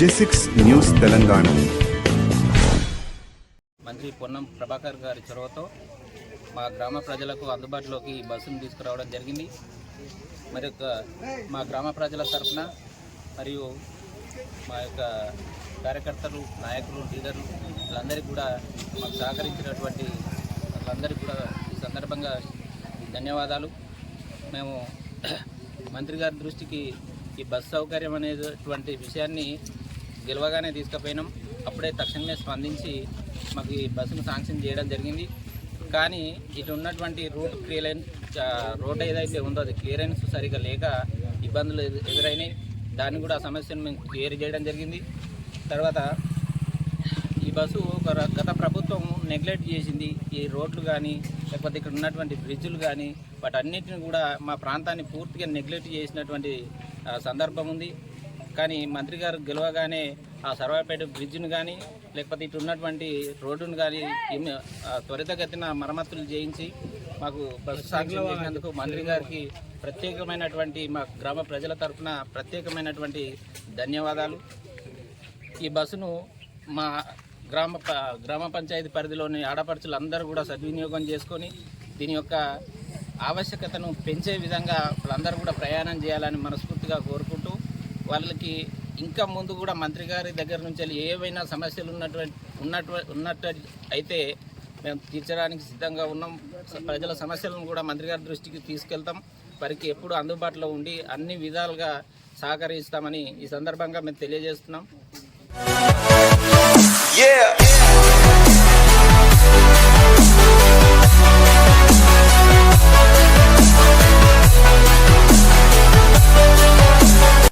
G6 news Telangana. మంత్రి పొన్నం ప్రభాకర్ గారి చొరవతో మా గ్రామ ప్రజలకు అందుబాటులోకి బస్సును తీసుకురావడం జరిగింది. మరి మా గ్రామ ప్రజల తరఫున మరియు మా యొక్క కార్యకర్తలు, నాయకులు, లీడర్లు వీళ్ళందరికీ కూడా మాకు సహకరించినటువంటి వాళ్ళందరికీ కూడా ఈ సందర్భంగా ధన్యవాదాలు. మేము మంత్రి గారి దృష్టికి ఈ బస్ సౌకర్యం అనేటువంటి విషయాన్ని గెలవగానే తీసుకుపోయినాం. అప్పుడే తక్షణమే స్పందించి మాకు ఈ బస్సును శాంక్షన్ చేయడం జరిగింది. కానీ ఇటు ఉన్నటువంటి రోడ్ ఏదైతే ఉందో అది క్లియరెన్స్ సరిగా లేక ఇబ్బందులు ఎదురైనాయి. దాన్ని కూడా సమస్యను మేము క్లియర్ చేయడం జరిగింది. తర్వాత ఈ బస్సు గత ప్రభుత్వం నెగ్లెక్ట్ చేసింది. ఈ రోడ్లు కానీ లేకపోతే ఇక్కడ ఉన్నటువంటి బ్రిడ్జులు కానీ వాటన్నిటిని కూడా మా ప్రాంతాన్ని పూర్తిగా నెగ్లెక్ట్ చేసినటువంటి సందర్భం ఉంది. కానీ మంత్రి గారు గెలవగానే ఆ సర్వాపేట బ్రిడ్జ్ను కానీ లేకపోతే ఇటు ఉన్నటువంటి రోడ్డును కానీ త్వరితగతిన మరమ్మతులు చేయించి మాకు బస్సు శాంక్షన్ చేసినందుకు మంత్రి గారికి ప్రత్యేకమైనటువంటి మా గ్రామ ప్రజల తరఫున ప్రత్యేకమైనటువంటి ధన్యవాదాలు. ఈ బస్సును మా గ్రామ పంచాయతీ పరిధిలోని ఆడపడుచులు అందరూ కూడా సద్వినియోగం చేసుకొని దీని యొక్క ఆవశ్యకతను పెంచే విధంగా వాళ్ళందరూ కూడా ప్రయాణం చేయాలని మనస్ఫూర్తిగా కోరుకుంటూ వాళ్ళకి ఇంకా ముందు కూడా మంత్రి గారి దగ్గర నుంచి ఏవైనా సమస్యలు ఉన్నట్టు అయితే మేము తీర్చడానికి సిద్ధంగా ఉన్నాం. ప్రజల సమస్యలను కూడా మంత్రి గారి దృష్టికి తీసుకెళ్తాం. వారికి ఎప్పుడు అందుబాటులో ఉండి అన్ని విధాలుగా సహకరిస్తామని ఈ సందర్భంగా మేము తెలియజేస్తున్నాం.